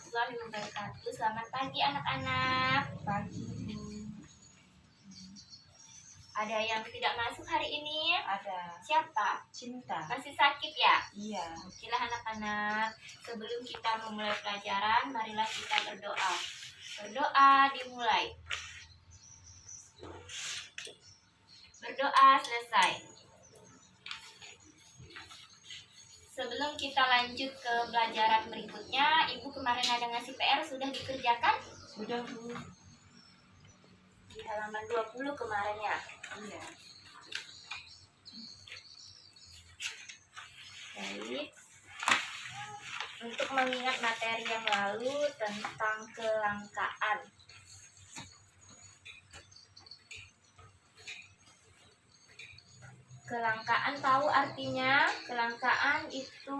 warahmatullahi wabarakatuh. Selamat pagi anak-anak. Pagi. Ada yang tidak masuk hari ini? Ada. Siapa? Cinta. Masih sakit ya? Iya. Okelah anak-anak. Sebelum kita memulai pelajaran, marilah kita berdoa. Berdoa dimulai. Berdoa selesai. Sebelum kita lanjut ke pelajaran berikutnya, Ibu kemarin ada ngasih PR, sudah dikerjakan? Sudah, Bu. Di halaman 20 kemarin ya? Iya. Baik. Untuk mengingat materi yang lalu tentang kelangkaan. Kelangkaan tahu artinya? Kelangkaan itu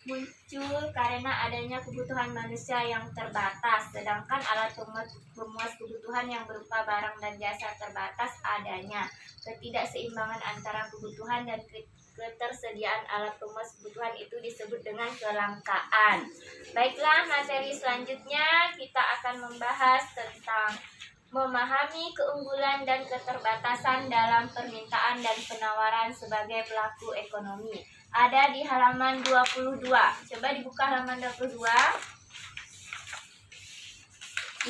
muncul karena adanya kebutuhan manusia yang terbatas, sedangkan alat pemuas kebutuhan yang berupa barang dan jasa terbatas adanya. Ketidakseimbangan antara kebutuhan dan ketersediaan alat pemuas kebutuhan itu disebut dengan kelangkaan. Baiklah, materi selanjutnya kita akan membahas tentang memahami keunggulan dan keterbatasan dalam permintaan dan penawaran sebagai pelaku ekonomi. Ada di halaman 22. Coba dibuka halaman 22.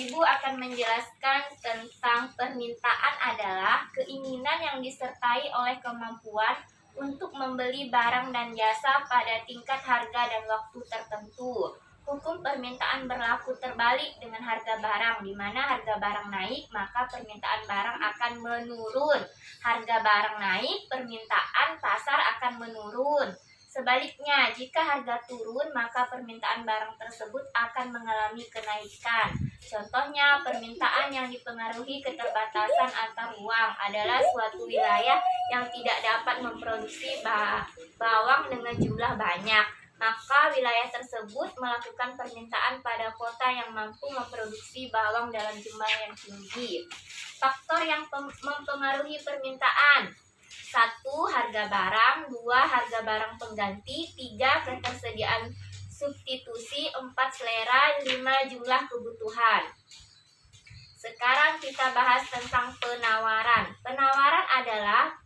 Ibu akan menjelaskan tentang permintaan adalah keinginan yang disertai oleh kemampuan untuk membeli barang dan jasa pada tingkat harga dan waktu tertentu. Hukum permintaan berlaku terbalik dengan harga barang, di mana harga barang naik, maka permintaan barang akan menurun. Harga barang naik, permintaan pasar akan menurun. Sebaliknya, jika harga turun, maka permintaan barang tersebut akan mengalami kenaikan. Contohnya, permintaan yang dipengaruhi keterbatasan antar uang adalah suatu wilayah yang tidak dapat memproduksi bawang dengan jumlah banyak. Maka wilayah tersebut melakukan permintaan pada kota yang mampu memproduksi bawang dalam jumlah yang tinggi. Faktor yang mempengaruhi permintaan: 1. Harga barang. 2. Harga barang pengganti. 3. Ketersediaan substitusi. 4. Selera. 5. Jumlah kebutuhan. Sekarang kita bahas tentang penawaran. Penawaran adalah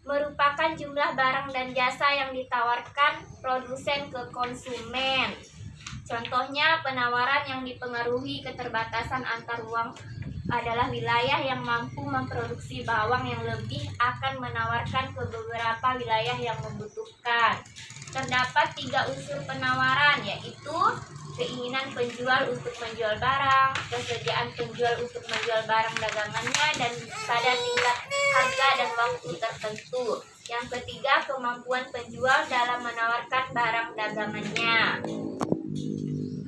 merupakan jumlah barang dan jasa yang ditawarkan produsen ke konsumen. Contohnya, penawaran yang dipengaruhi keterbatasan antar uang adalah wilayah yang mampu memproduksi bawang yang lebih akan menawarkan ke beberapa wilayah yang membutuhkan. Terdapat 3 unsur penawaran, yaitu keinginan penjual untuk menjual barang, kesediaan penjual untuk menjual barang dagangannya, dan pada tingkat harga dan waktu tertentu. Yang ketiga, kemampuan penjual dalam menawarkan barang dagangannya.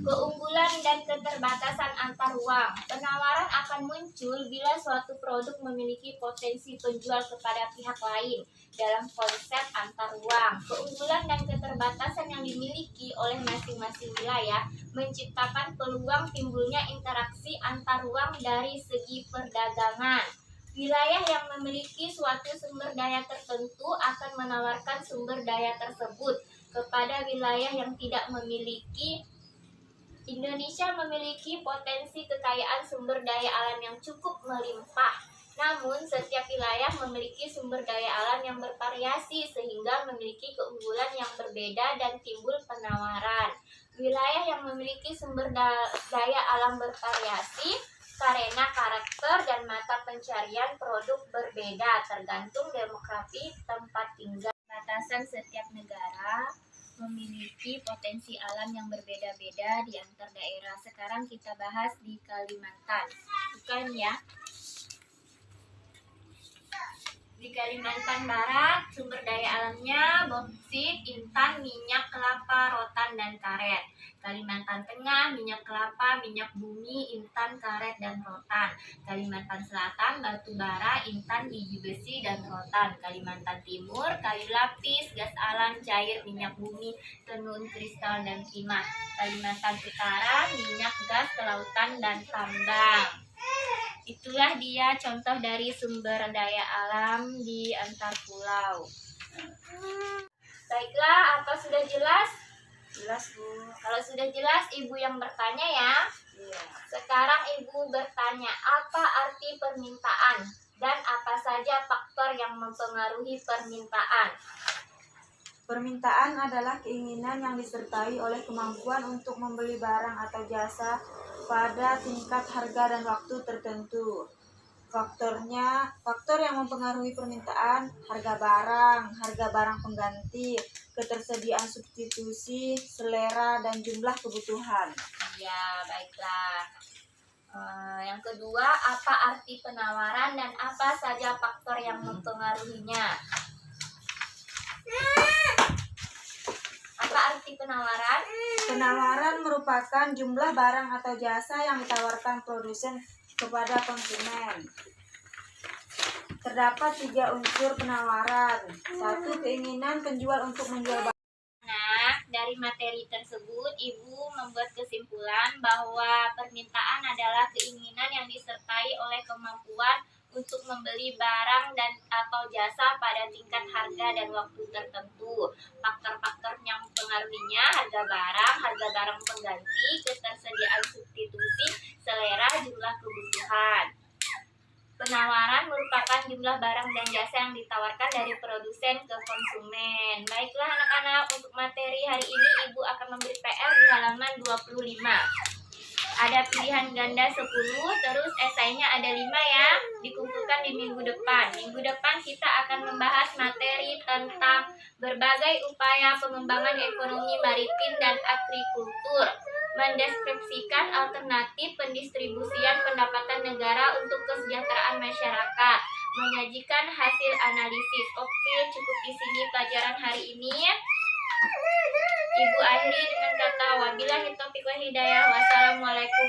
Keunggulan dan keterbatasan antar uang. Penawaran akan muncul bila suatu produk memiliki potensi penjual kepada pihak lain dalam konsep antar uang. Keunggulan dan keterbatasan yang dimiliki oleh masing-masing wilayah menciptakan peluang timbulnya interaksi antar uang dari segi perdagangan. Wilayah yang memiliki suatu sumber daya tertentu akan menawarkan sumber daya tersebut kepada wilayah yang tidak memiliki. Indonesia memiliki potensi kekayaan sumber daya alam yang cukup melimpah. Namun, setiap wilayah memiliki sumber daya alam yang bervariasi sehingga memiliki keunggulan yang berbeda dan timbul penawaran. Wilayah yang memiliki sumber daya alam bervariasi karena karakter dan mata pencarian produk berbeda tergantung demografi tempat tinggal. Batasan setiap negara memiliki potensi alam yang berbeda-beda di antar daerah. Sekarang kita bahas di Kalimantan. Bukan ya? Di Kalimantan Barat, sumber daya alamnya boksit, intan, minyak kelapa, rotan, dan karet. Kalimantan Tengah, minyak kelapa, minyak bumi, intan, karet, dan rotan. Kalimantan Selatan, batu bara, intan, biji besi, dan rotan. Kalimantan Timur, kayu lapis, gas alam, cair, minyak bumi, tenun, kristal, dan timah. Kalimantan Utara, minyak, gas, kelautan, dan tambang. Itulah dia contoh dari sumber daya alam di antar pulau. Baiklah, apa sudah jelas? Jelas, Bu. Kalau sudah jelas, Ibu yang bertanya ya. Iya. Sekarang Ibu bertanya, apa arti permintaan dan apa saja faktor yang mempengaruhi permintaan? Permintaan adalah keinginan yang disertai oleh kemampuan untuk membeli barang atau jasa pada tingkat harga dan waktu tertentu. Faktor yang mempengaruhi permintaan, harga barang pengganti, ketersediaan substitusi, selera, dan jumlah kebutuhan. Ya, baiklah. Yang kedua, apa arti penawaran dan apa saja faktor yang mempengaruhinya? Apa arti penawaran? Penawaran merupakan jumlah barang atau jasa yang ditawarkan produsen kepada konsumen. Terdapat 3 unsur penawaran. 1. Keinginan penjual untuk menjual barang. Nah, dari materi tersebut, Ibu membuat kesimpulan bahwa permintaan adalah keinginan yang disertai oleh kemampuan untuk membeli barang dan atau jasa pada tingkat harga dan waktu tertentu. Faktor-faktor yang mempengaruhinya harga barang pengganti, ketersediaan substitusi, selera, jumlah kebutuhan. Penawaran merupakan jumlah barang dan jasa yang ditawarkan dari produsen ke konsumen. Baiklah anak-anak, untuk materi hari ini Ibu akan memberi PR di halaman 25. Ada pilihan ganda 10, terus esainya ada 5 ya. Dikumpulkan di minggu depan. Minggu depan kita akan membahas materi tentang berbagai upaya pengembangan ekonomi maritim dan agrikultur, mendeskripsikan alternatif pendistribusian pendapatan negara untuk kesejahteraan masyarakat, menyajikan hasil analisis. Oke, cukup di sini pelajaran hari ini. Ibu akhiri dengan kata wabillahi taufiq wal hidayah. Wassalamualaikum